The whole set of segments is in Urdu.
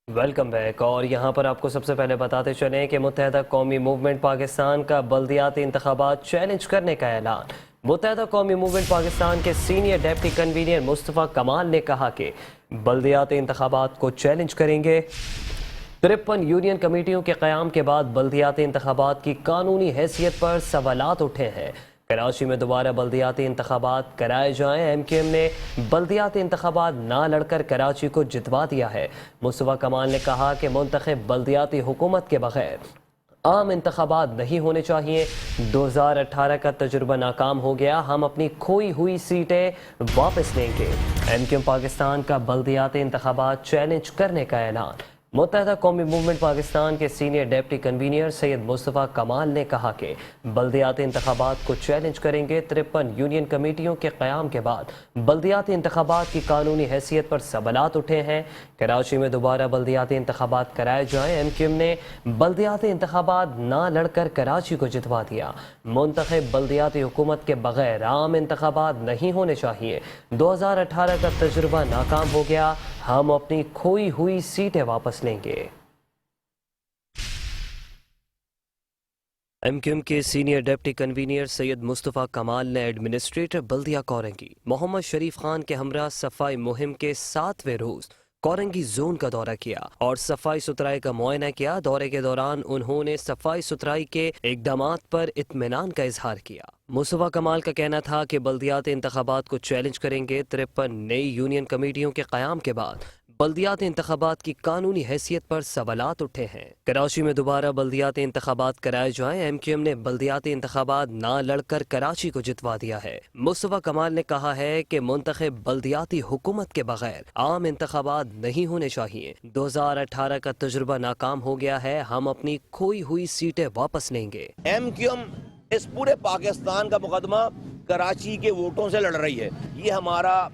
Welcome back. اور یہاں پر آپ کو سب سے پہلے بتاتے چلیں کہ متحدہ قومی موومنٹ پاکستان کا بلدیاتی انتخابات چیلنج کرنے کا اعلان۔ متحدہ قومی موومنٹ پاکستان کے سینئر ڈیپٹی کنوینر مصطفیٰ کمال نے کہا کہ بلدیاتی انتخابات کو چیلنج کریں گے۔ 53 یونین کمیٹیوں کے قیام کے بعد بلدیاتی انتخابات کی قانونی حیثیت پر سوالات اٹھے ہیں۔ کراچی میں دوبارہ بلدیاتی انتخابات کرائے جائیں۔ ایم کیو ایم نے بلدیاتی انتخابات نہ لڑ کر کراچی کو جتوا دیا ہے۔ مصطفیٰ کمال نے کہا کہ منتخب بلدیاتی حکومت کے بغیر عام انتخابات نہیں ہونے چاہیے۔ 2018 کا تجربہ ناکام ہو گیا، ہم اپنی کھوئی ہوئی سیٹیں واپس لیں گے۔ ایم کیو ایم پاکستان کا بلدیاتی انتخابات چیلنج کرنے کا اعلان۔ متحدہ قومی موومنٹ پاکستان کے سینئر ڈیپٹی کنوینر سید مصطفیٰ کمال نے کہا کہ بلدیاتی انتخابات کو چیلنج کریں گے۔ 53 یونین کمیٹیوں کے قیام کے بعد بلدیاتی انتخابات کی قانونی حیثیت پر سوالات اٹھے ہیں۔ کراچی میں دوبارہ بلدیاتی انتخابات کرائے جائیں۔ ایم کیو ایم نے بلدیاتی انتخابات نہ لڑ کر کراچی کو جتوا دیا۔ منتخب بلدیاتی حکومت کے بغیر عام انتخابات نہیں ہونے چاہیے۔ 2018 کا تجربہ ناکام ہو گیا، ہم اپنی کھوئی ہوئی سیٹیں واپس لیں گے۔ ایم کیو ایم کے سینئر ڈیپٹی کنوینر سید مصطفیٰ کمال نے ایڈمنسٹریٹر بلدیہ کورنگی محمد شریف خان کے ہمراہ صفائی مہم کے 7ویں روز کورنگی زون کا دورہ کیا اور صفائی ستھرائی کا معائنہ کیا۔ دورے کے دوران انہوں نے صفائی ستھرائی کے اقدامات پر اطمینان کا اظہار کیا۔ مصطفیٰ کمال کا کہنا تھا کہ بلدیاتی انتخابات کو چیلنج کریں گے۔ 53 نئی یونین کمیٹیوں کے قیام کے بعد بلدیاتی انتخابات کی قانونی حیثیت پر سوالات اٹھے ہیں۔ کراچی میں دوبارہ بلدیاتی انتخابات کرائے جائیں۔ ایم کیو ایم نے بلدیاتی انتخابات نہ لڑ کر کراچی کو جتوا دیا ہے۔ مصطفیٰ کمال نے کہا ہے کہ منتخب بلدیاتی حکومت کے بغیر عام انتخابات نہیں ہونے چاہیے۔ 2018 کا تجربہ ناکام ہو گیا ہے، ہم اپنی کھوئی ہوئی سیٹیں واپس لیں گے۔ ایم کیو ایم اس پورے پاکستان کا مقدمہ کراچی کے ووٹوں سے لڑ رہی ہے۔ یہ ہمارا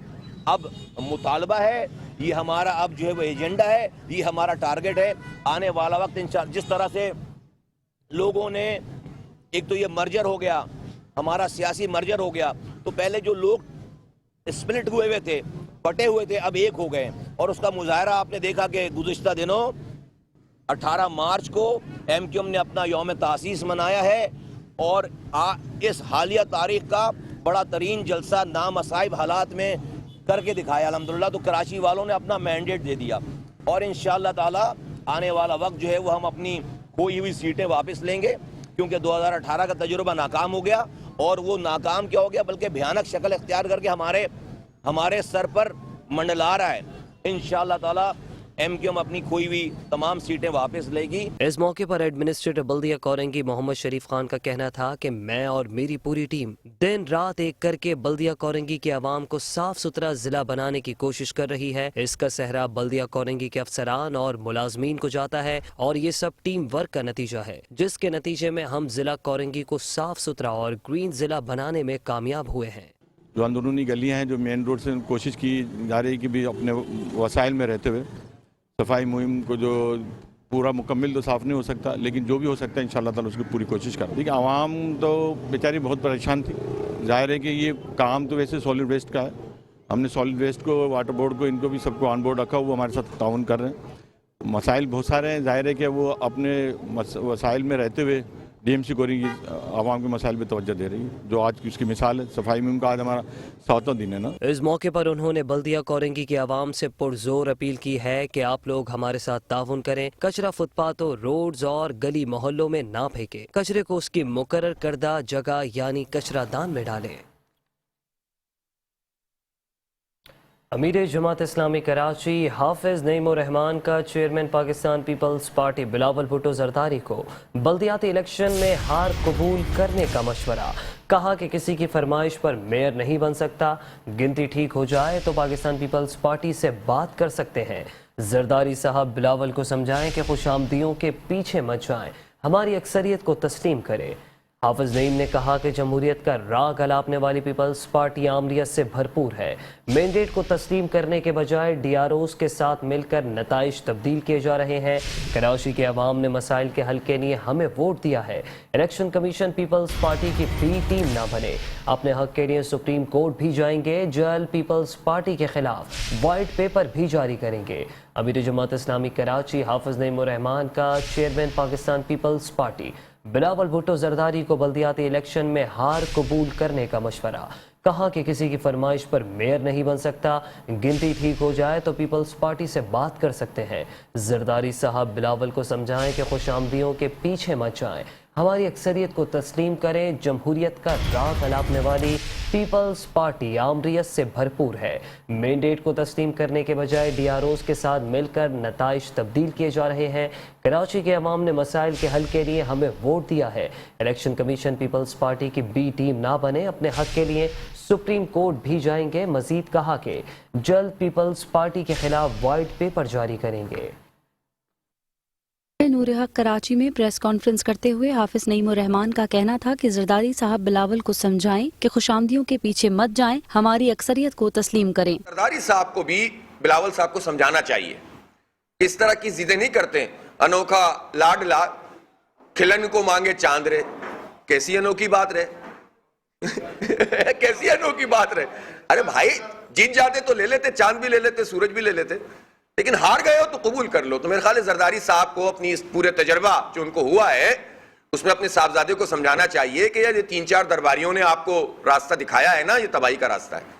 اب مطالبہ ہے، یہ ہمارا اب جو ہے وہ ایجنڈا ہے، یہ ہمارا ٹارگٹ ہے۔ آنے والا وقت انشاءاللہ جس طرح سے لوگوں نے ایک تو یہ مرجر ہو گیا، ہمارا سیاسی مرجر ہو گیا، تو پہلے جو لوگ اسپلٹ ہوئے تھے، بٹے ہوئے تھے، اب ایک ہو گئے، اور اس کا مظاہرہ آپ نے دیکھا کہ گزشتہ دنوں 18 مارچ کو ایم کیو ایم نے اپنا یوم تاسیس منایا ہے، اور اس حالیہ تاریخ کا بڑا ترین جلسہ نامصائب حالات میں کر کے دکھایا الحمدللہ۔ تو کراچی والوں نے اپنا مینڈیٹ دے دیا، اور انشاءاللہ تعالی آنے والا وقت جو ہے وہ ہم اپنی کھوئی ہوئی سیٹیں واپس لیں گے، کیونکہ 2018 کا تجربہ ناکام ہو گیا، اور وہ ناکام کیا ہو گیا بلکہ بھیانک شکل اختیار کر کے ہمارے سر پر منڈلا رہا ہے۔ انشاءاللہ تعالی ایم کیو ایم اپنی کھوئی ہوئی تمام سیٹیں واپس لے گی۔ اس موقع پر ایڈمنسٹریٹر بلدیہ کورنگی محمد شریف خان کا کہنا تھا کہ میں اور میری پوری ٹیم دن رات ایک کر کے بلدیہ کورنگی کے عوام کو صاف ستھرا ضلع بنانے کی کوشش کر رہی ہے۔ اس کا سہرا بلدیہ کورنگی کے افسران اور ملازمین کو جاتا ہے، اور یہ سب ٹیم ورک کا نتیجہ ہے، جس کے نتیجے میں ہم ضلع کورنگی کو صاف ستھرا اور گرین ضلع بنانے میں کامیاب ہوئے ہیں۔ جو اندرونی گلیاں ہیں، جو مین روڈ سے کوشش کی جا رہی ہے کہ بھی اپنے وسائل میں رہتے ہوئے صفائی مہم کو جو پورا مکمل تو صاف نہیں ہو سکتا، لیکن جو بھی ہو سکتا ہے انشاءاللہ تعالی اس کی پوری کوشش کر رہی ہے۔ عوام تو بیچاری بہت پریشان تھی، ظاہر ہے کہ یہ کام تو ویسے سالڈ ویسٹ کا ہے، ہم نے سالڈ ویسٹ کو، واٹر بورڈ کو، ان کو بھی سب کو آن بورڈ رکھا، وہ ہمارے ساتھ تعاون کر رہے ہیں۔ مسائل بہت سارے ہیں، ظاہر ہے کہ وہ اپنے وسائل میں رہتے ہوئے ڈی ایم سی کورنگی عوام کے مسائل پہ توجہ دے رہی ہے، جو آج کی اس کی مثال ہے۔ صفائی مہم کا آج ہمارا 7واں دن ہے نا۔ اس موقع پر انہوں نے بلدیہ کورنگی کے عوام سے پرزور اپیل کی ہے کہ آپ لوگ ہمارے ساتھ تعاون کریں، کچرا فٹ پاتھوں، روڈز اور گلی محلوں میں نہ پھینکیں، کچرے کو اس کی مقرر کردہ جگہ یعنی کچرا دان میں ڈالیں۔ امیر جماعت اسلامی کراچی حافظ نعیم الرحمان کا چیئرمین پاکستان پیپلز پارٹی بلاول بھٹو زرداری کو بلدیاتی الیکشن میں ہار قبول کرنے کا مشورہ۔ کہا کہ کسی کی فرمائش پر میئر نہیں بن سکتا، گنتی ٹھیک ہو جائے تو پاکستان پیپلز پارٹی سے بات کر سکتے ہیں۔ زرداری صاحب بلاول کو سمجھائیں کہ خوش آمدیوں کے پیچھے مت جائیں، ہماری اکثریت کو تسلیم کریں۔ حافظ نعیم نے کہا کہ جمہوریت کا راگ الاپنے والی پیپلز پارٹی آمریت سے بھرپور ہے. مینڈیٹ کو تسلیم کرنے کے بجائے ڈی آر اوز کے ساتھ مل کر نتائج تبدیل کیے جا رہے ہیں. کراچی کے عوام نے مسائل کے حل کے لیے ہمیں ووٹ دیا ہے. الیکشن کمیشن پیپلز پارٹی کی بی ٹیم نہ بنے. اپنے حق کے لیے سپریم کورٹ بھی جائیں گے. جلد پیپلز پارٹی کے خلاف وائٹ پیپر بھی جاری کریں گے. امیر جماعت اسلامی کراچی حافظ نعیم الرحمان کا چیئرمین پاکستان پیپلز پارٹی بلاول بھٹو زرداری کو بلدیاتی الیکشن میں ہار قبول کرنے کا مشورہ. کہا کہ کسی کی فرمائش پر میئر نہیں بن سکتا. گنتی ٹھیک ہو جائے تو پیپلز پارٹی سے بات کر سکتے ہیں. زرداری صاحب بلاول کو سمجھائیں کہ خوش آمدیوں کے پیچھے مت جائیں. ہماری اکثریت کو تسلیم کریں. جمہوریت کا راگ الاپنے والی پیپلز پارٹی آمریت سے بھرپور ہے. مینڈیٹ کو تسلیم کرنے کے بجائے ڈی آر اوز کے ساتھ مل کر نتائج تبدیل کیے جا رہے ہیں. کراچی کے عوام نے مسائل کے حل کے لیے ہمیں ووٹ دیا ہے. الیکشن کمیشن پیپلز پارٹی کی بی ٹیم نہ بنے. اپنے حق کے لیے سپریم کورٹ بھی جائیں گے. مزید کہا کہ جلد پیپلز پارٹی کے خلاف وائٹ پیپر جاری کریں گے. نور حق کراچی میں پریس کانفرنس کرتے ہوئے حافظ نعیم الرحمان کا کہنا تھا کہ زرداری صاحب بلاول کو سمجھائیں کہ خوش آمدیوں کے پیچھے مت جائیں. ہماری اکثریت کو تسلیم کریں. زرداری صاحب کو بھی بلاول صاحب کو سمجھانا چاہیے. اس طرح کی ضدیں نہیں کرتے. انوکھا لاڈلا کھلن کو مانگے چاند رے. کیسی انوکھی بات رہے کیسی انوکھی بات رہے. ارے بھائی جیت جاتے تو لے لیتے, چاند بھی لے لیتے, سورج بھی لے لیتے, لیکن ہار گئے ہو تو قبول کر لو. تو میرے خیال ہے زرداری صاحب کو اپنی اس پورے تجربہ جو ان کو ہوا ہے اس میں اپنے صاحبزادے کو سمجھانا چاہیے کہ یہ 3-4 درباریوں نے آپ کو راستہ دکھایا ہے نا, یہ تباہی کا راستہ ہے.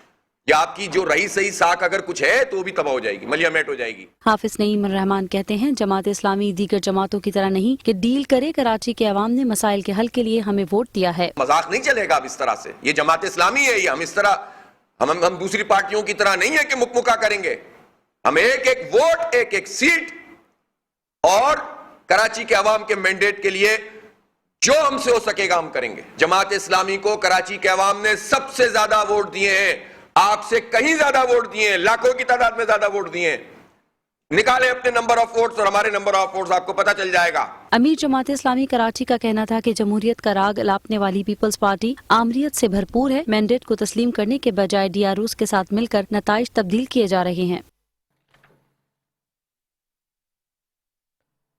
یا آپ کی جو رہی صحیح ساکھ اگر کچھ ہے تو وہ بھی تباہ ہو جائے گی, ملیا میٹ ہو جائے گی. حافظ نعیم الرحمان کہتے ہیں جماعت اسلامی دیگر جماعتوں کی طرح نہیں کہ ڈیل کرے. کراچی کے عوام نے مسائل کے حل کے لیے ہمیں ووٹ دیا ہے. مذاق نہیں چلے گا اب اس طرح سے. یہ جماعت اسلامی ہے, یہ ہم اس طرح ہم دوسری پارٹیوں کی طرح نہیں ہے کہ مکمکا کریں گے. ہم ایک ایک ووٹ, ایک ایک سیٹ اور کراچی کے عوام کے مینڈیٹ کے لیے جو ہم سے ہو سکے گا ہم کریں گے. جماعت اسلامی کو کراچی کے عوام نے سب سے زیادہ ووٹ دیے ہیں, آپ سے کہیں زیادہ ووٹ دیے ہیں, لاکھوں کی تعداد میں زیادہ ووٹ دیے ہیں. نکالے اپنے نمبر آف ووٹس اور ہمارے نمبر آف ووٹس, آپ کو پتہ چل جائے گا. امیر جماعت اسلامی کراچی کا کہنا تھا کہ جمہوریت کا راگ الاپنے والی پیپلز پارٹی آمریت سے بھرپور ہے. مینڈیٹ کو تسلیم کرنے کے بجائے ڈی آر اوز کے ساتھ مل کر نتائج تبدیل کیے جا رہے ہیں.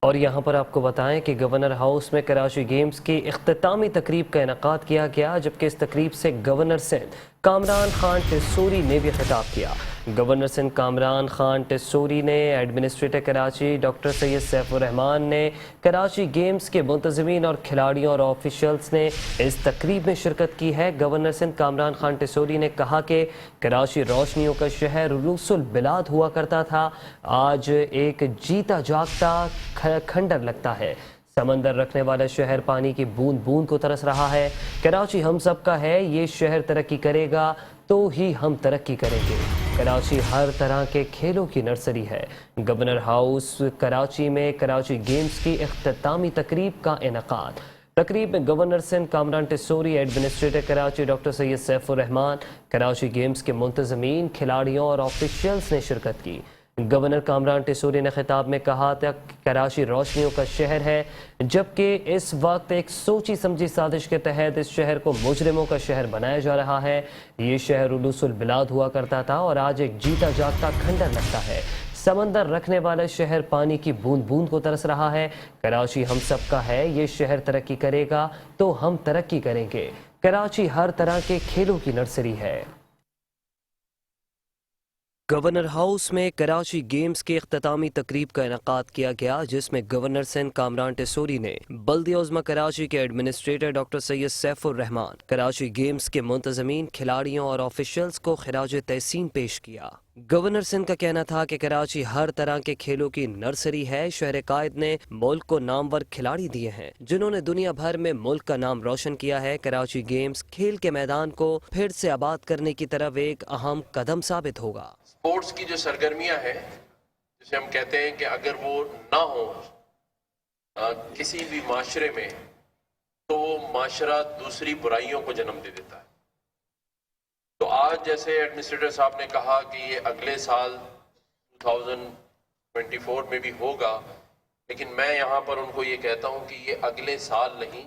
اور یہاں پر آپ کو بتائیں کہ گورنر ہاؤس میں کراچی گیمز کی اختتامی تقریب کا انعقاد کیا گیا, جبکہ اس تقریب سے گورنر سندھ کامران خان ٹسوری نے بھی خطاب کیا. گورنر سندھ کامران خان ٹسوری نے ایڈمنسٹریٹر کراچی ڈاکٹر سید سیف الرحمان نے کراچی گیمز کے منتظمین اور کھلاڑیوں اور آفیشلز نے اس تقریب میں شرکت کی ہے. گورنر سندھ کامران خان ٹسوری نے کہا کہ کراچی روشنیوں کا شہر رؤوس البلاد ہوا کرتا تھا, آج ایک جیتا جاگتا کھنڈر لگتا ہے. سمندر رکھنے والا شہر پانی کی بوند بوند کو ترس رہا ہے. کراچی ہم سب کا ہے, یہ شہر ترقی کرے گا تو ہی ہم ترقی کریں گے. کراچی ہر طرح کے کھیلوں کی نرسری ہے. گورنر ہاؤس کراچی میں کراچی گیمز کی اختتامی تقریب کا انعقاد. تقریب میں governor Sindh Kamran Tessori, administrator Karachi doctor Syed Saif ur Rehman, Karachi games کے منتظمین, کھلاڑیوں اور آفیشلز نے شرکت کی. گورنر کامران ٹسوری نے خطاب میں کہا تھا کہ کراچی روشنیوں کا شہر ہے, جبکہ اس وقت ایک سوچی سمجھی سازش کے تحت اس شہر کو مجرموں کا شہر بنایا جا رہا ہے. یہ شہر رؤوس البلاد ہوا کرتا تھا اور آج ایک جیتا جاگتا کھنڈر لگتا ہے. سمندر رکھنے والا شہر پانی کی بوند بوند کو ترس رہا ہے. کراچی ہم سب کا ہے, یہ شہر ترقی کرے گا تو ہم ترقی کریں گے. کراچی ہر طرح کے کھیلوں کی نرسری ہے. گورنر ہاؤس میں کراچی گیمز کے اختتامی تقریب کا انعقاد کیا گیا, جس میں گورنر سندھ کامران ٹسوری نے بلدیہ عظمی کراچی کے administrator doctor Syed Saif ur Rehman, Karachi games کے منتظمین, کھلاڑیوں اور آفیشلز کو خراج تحسین پیش کیا. گورنر سندھ کا کہنا تھا کہ کراچی ہر طرح کے کھیلوں کی نرسری ہے. شہر قائد نے ملک کو نامور کھلاڑی دیے ہیں جنہوں نے دنیا بھر میں ملک کا نام روشن کیا ہے. کراچی گیمز کھیل کے میدان کو پھر سے آباد کرنے کی طرف ایک اہم قدم ثابت ہوگا. اسپورٹس کی جو سرگرمیاں ہیں, جسے ہم کہتے ہیں کہ اگر وہ نہ ہو کسی بھی معاشرے میں تو وہ معاشرہ دوسری برائیوں کو جنم دے دیتا ہے. تو آج جیسے ایڈمنسٹریٹر صاحب نے کہا کہ یہ اگلے سال 2024 میں بھی ہوگا, لیکن میں یہاں پر ان کو یہ کہتا ہوں کہ یہ اگلے سال نہیں,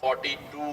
42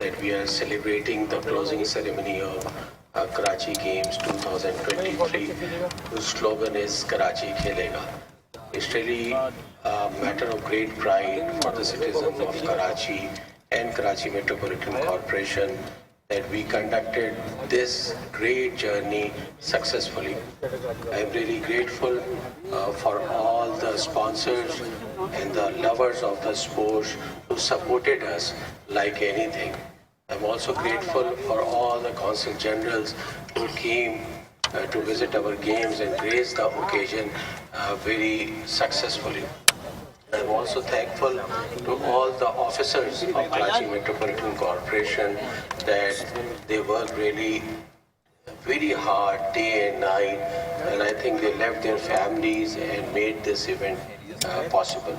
That we are celebrating the closing ceremony of Karachi Games 2023, whose slogan is Karachi Khelega. It's really a matter of great pride for the citizens of Karachi and Karachi Metropolitan Corporation that we conducted this great journey successfully. I am really grateful for all the sponsors and the lovers of the sport who supported us like anything. I'm also grateful for all the consul generals who came to visit our games and graced the occasion very successfully. I'm also thankful to all the officers of Karachi Metropolitan Corporation that they work really very hard day and night, and I think they left their families and made this event possible.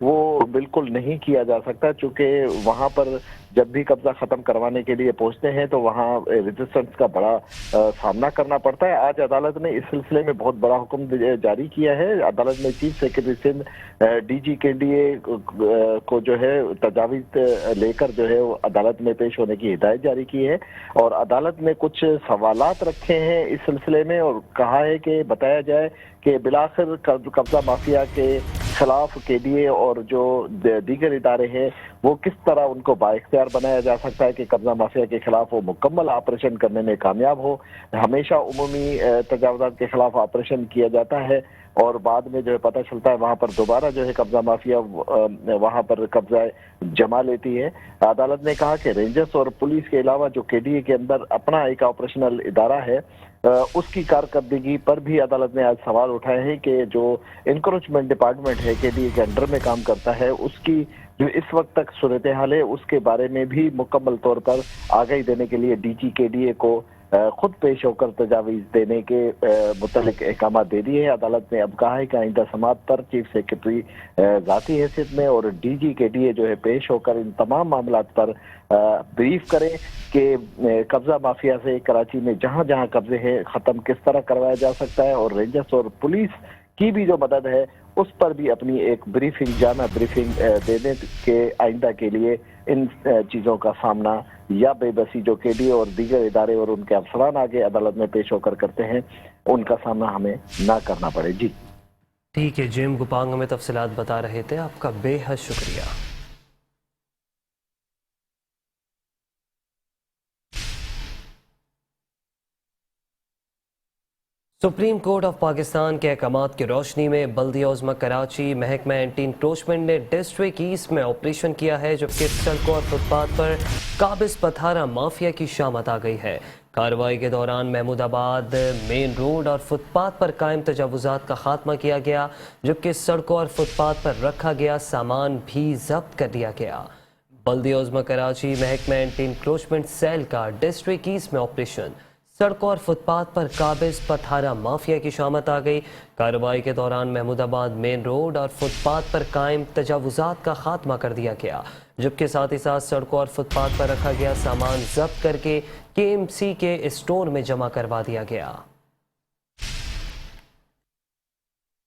وہ بالکل نہیں کیا جا سکتا، چونکہ وہاں پر جب بھی قبضہ ختم کروانے کے لیے پہنچتے ہیں تو وہاں ریزسٹنس کا بڑا سامنا کرنا پڑتا ہے۔ آج عدالت نے اس سلسلے میں بہت بڑا حکم جاری کیا ہے۔ عدالت نے chief secretary Sindh D G کے ڈی اے کو جو ہے تجاویز لے کر جو ہے عدالت میں پیش ہونے کی ہدایت جاری کی ہے، اور عدالت نے کچھ سوالات رکھے ہیں اس سلسلے میں، اور کہا ہے کہ بتایا جائے کہ بالآخر قبضہ مافیا کے خلاف کے ڈی اے اور جو دیگر ادارے ہیں وہ کس طرح ان کو بااختیار بنایا جا سکتا ہے کہ قبضہ مافیا کے خلاف وہ مکمل آپریشن کرنے میں کامیاب ہو۔ ہمیشہ عمومی تجاوزات کے خلاف آپریشن کیا جاتا ہے اور بعد میں جو ہے پتہ چلتا ہے وہاں پر دوبارہ جو ہے قبضہ مافیا وہاں پر قبضہ جما لیتی ہے۔ عدالت نے کہا کہ رینجرز اور پولیس کے علاوہ جو کے ڈی اے کے اندر اپنا ایک آپریشنل ادارہ ہے اس کی کارکردگی پر بھی عدالت نے آج سوال اٹھائے ہیں کہ جو انکروچمنٹ ڈپارٹمنٹ ہے کے ڈی اے کے انڈر میں کام کرتا ہے اس کی جو اس وقت تک صورتحال ہے اس کے بارے میں بھی مکمل طور پر آگاہی دینے کے لیے ڈی جی کے ڈی اے کو خود پیش ہو کر تجاویز دینے کے متعلق احکامات دے دیے ہیں۔ عدالت نے اب کہا ہے کہ آئندہ سماعت پر چیف سیکرٹری ذاتی حیثیت میں اور ڈی جی کے ڈی اے جو ہے پیش ہو کر ان تمام معاملات پر بریف کریں کہ قبضہ مافیا سے کراچی میں جہاں جہاں قبضے ہیں ختم کس طرح کروایا جا سکتا ہے، اور رینجرز اور پولیس کی بھی جو مدد ہے اس پر بھی اپنی ایک بریفنگ جامع بریفنگ دینے کے آئندہ کے لیے ان چیزوں کا سامنا یا بے بسی جو کے ڈی اے اور دیگر ادارے اور ان کے افسران آگے عدالت میں پیش ہو کر کرتے ہیں ان کا سامنا ہمیں نہ کرنا پڑے۔ جی ٹھیک ہے، جیم گپانگ ہمیں تفصیلات بتا رہے تھے، آپ کا بے حد شکریہ۔ سپریم کورٹ آف پاکستان کے احکامات کی روشنی میں بلدیہ عظمی کراچی محکمہ اینٹی انکروچمنٹ نے ڈسٹرکٹ ایسٹ میں آپریشن کیا ہے، جبکہ سڑکوں اور فٹ پاتھ پر قابض پتھارہ مافیا کی شامت آ گئی ہے۔ کارروائی کے دوران محمود آباد مین روڈ اور فٹ پاتھ پر قائم تجاوزات کا خاتمہ کیا گیا، جبکہ سڑکوں اور فٹ پاتھ پر رکھا گیا سامان بھی ضبط کر لیا گیا۔ بلدیہ عظمی کراچی محکمہ اینٹی انکروچمنٹ سیل کا ڈسٹرکٹ ایسٹ میں آپریشن، سڑکوں اور فٹ پاتھ پر قابض پتھارہ مافیا کی شامت آ گئی۔ کارروائی کے دوران محمود آباد مین روڈ اور فٹ پاتھ پر قائم تجاوزات کا خاتمہ کر دیا گیا، جبکہ ساتھ ہی ساتھ سڑکوں اور فٹ پاتھ پر رکھا گیا سامان ضبط کر کے کے ایم سی کے اسٹور میں جمع کروا دیا گیا۔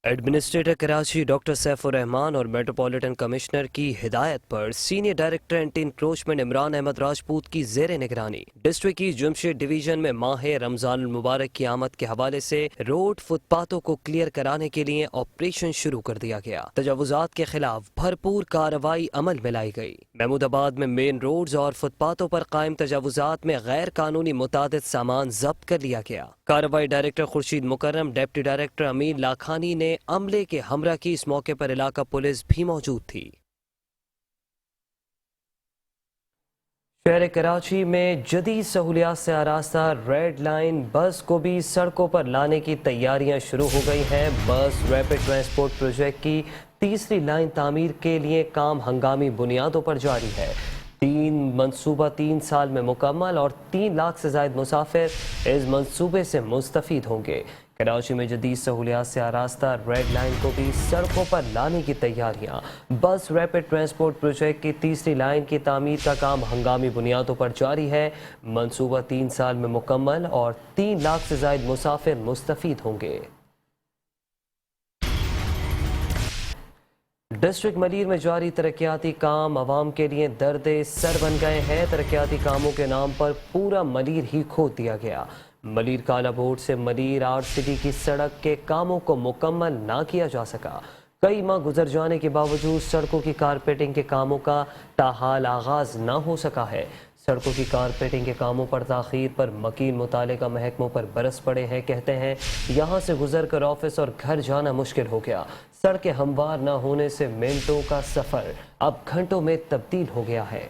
ایڈمنسٹریٹر کراچی ڈاکٹر سیف الرحمان اور میٹروپولیٹن کمشنر کی ہدایت پر senior director anti encroachment Imran Ahmed Rajput کی زیر نگرانی ڈسٹرکٹ کی جمشید ڈویژن میں ماہ رمضان المبارک کی آمد کے حوالے سے روڈ فٹ پاتھوں کو کلیئر کرانے کے لیے آپریشن شروع کر دیا گیا۔ تجاوزات کے خلاف بھرپور کارروائی عمل میں لائی گئی۔ محمود آباد میں مین روڈز اور فٹ پاتھوں پر قائم تجاوزات میں غیر قانونی متعدد سامان ضبط کر لیا گیا۔ کارروائی ڈائریکٹر خورشید مکرم، ڈپٹی ڈائریکٹر امین لاکھانی نے عملے کے ہمراہ کی۔ اس موقع پر علاقہ پولیس بھی موجود تھی۔ شہر کراچی میں جدید سہولیات سے آراستہ ریڈ لائن بس کو بھی سڑکوں پر لانے کی تیاریاں شروع ہو گئی ہیں۔ بس ریپڈ ٹرانسپورٹ پروجیکٹ کی تیسری لائن تعمیر کے لیے کام ہنگامی بنیادوں پر جاری ہے۔ منصوبہ 3 سال میں مکمل اور 3 لاکھ سے زائد مسافر اس منصوبے سے مستفید ہوں گے۔ کراچی میں جدید سہولیات سے آراستہ ریڈ لائن کو بھی سڑکوں پر لانے کی تیاریاں۔ بس ریپڈ ٹرانسپورٹ پروجیکٹ کی تیسری لائن کی تعمیر کا کام ہنگامی بنیادوں پر جاری ہے۔ منصوبہ 3 سال میں مکمل اور 3 لاکھ سے زائد مسافر مستفید ہوں گے۔ ڈسٹرکٹ ملیر میں جاری ترقیاتی کام عوام کے لیے درد سر بن گئے ہیں۔ ترقیاتی کاموں کے نام پر پورا ملیر ہی کھود دیا گیا۔ ملیر کالا بورڈ سے ملیر آرٹ سٹی کی سڑک کے کاموں کو مکمل نہ کیا جا سکا۔ کئی ماہ گزر جانے کے باوجود سڑکوں کی کارپیٹنگ کے کاموں کا تاحال آغاز نہ ہو سکا ہے۔ سڑکوں کی کارپیٹنگ کے کاموں پر تاخیر پر مکین متعلقہ محکموں پر برس پڑے ہیں۔ کہتے ہیں یہاں سے گزر کر آفس اور گھر جانا مشکل ہو گیا۔ سڑکیں ہموار نہ ہونے سے منٹوں کا سفر اب گھنٹوں میں تبدیل ہو گیا ہے۔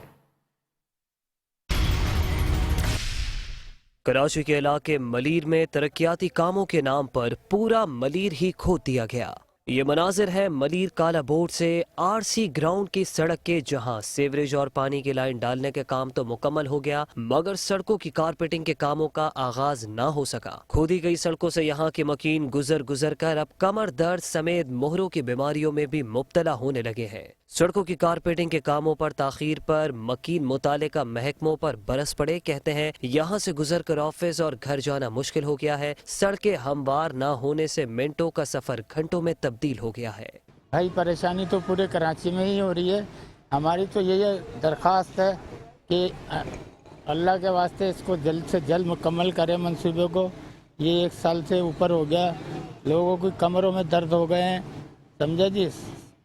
کراچی کے علاقے ملیر میں ترقیاتی کاموں کے نام پر پورا ملیر ہی کھود دیا گیا۔ یہ مناظر ہے ملیر کالا بورڈ سے آرسی گراؤنڈ کی سڑک کے، جہاں سیوریج اور پانی کی لائن ڈالنے کے کام تو مکمل ہو گیا مگر سڑکوں کی کارپیٹنگ کے کاموں کا آغاز نہ ہو سکا۔ کھودی گئی سڑکوں سے یہاں کے مکین گزر کر اب کمر درد سمیت مہروں کی بیماریوں میں بھی مبتلا ہونے لگے ہیں۔ سڑکوں کی کارپیٹنگ کے کاموں پر تاخیر پر مکین متعلقہ محکموں پر برس پڑے، کہتے ہیں یہاں سے گزر کر آفس اور گھر جانا مشکل ہو گیا ہے، سڑکیں ہموار نہ ہونے سے منٹوں کا سفر گھنٹوں میں تبدیل ہو گیا ہے۔ بھائی پریشانی تو پورے کراچی میں ہی ہو رہی ہے، ہماری تو یہ درخواست ہے کہ اللہ کے واسطے اس کو جلد سے جلد مکمل کرے منصوبے کو۔ یہ 1 سال سے اوپر ہو گیا، لوگوں کی کمروں میں درد ہو گئے ہیں، سمجھا جی،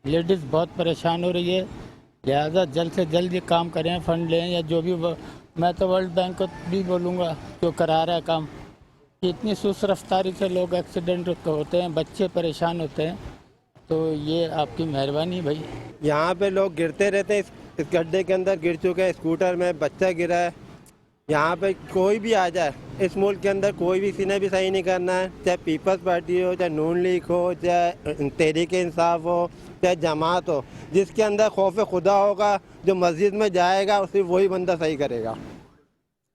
لیڈیز بہت پریشان ہو رہی ہے، لہذا جلد سے جلد یہ کام کریں، فنڈ لیں یا جو بھی، میں تو ورلڈ بینک کو بھی بولوں گا جو کرا رہا ہے کام، کہ اتنی سست رفتاری سے لوگ ایکسیڈنٹ ہوتے ہیں، بچے پریشان ہوتے ہیں، تو یہ آپ کی مہربانی بھائی۔ یہاں پہ لوگ گرتے رہتے ہیں، اس گڈھے کے اندر گر چکے ہیں، اسکوٹر میں بچہ گرا ہے، یہاں پہ کوئی بھی آ جائے اس ملک کے اندر کوئی بھی کسی نے بھی صحیح نہیں کرنا ہے، چاہے پیپلز پارٹی ہو، چاہے نون لیگ ہو، چاہے تحریک انصاف ہو، چاہے جماعت ہو، جس کے اندر خوف خدا ہوگا، جو مسجد میں جائے گا صرف وہی بندہ صحیح کرے گا،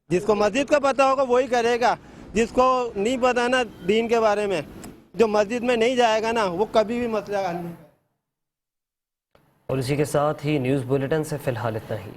جس کو مسجد کا پتہ ہوگا وہی کرے گا، جس کو نہیں پتہ نا دین کے بارے میں، جو مسجد میں نہیں جائے گا نا وہ کبھی بھی مسئلہ حل نہیں۔ اور اسی کے ساتھ ہی نیوز بلیٹن سے فی الحال اتنا ہی۔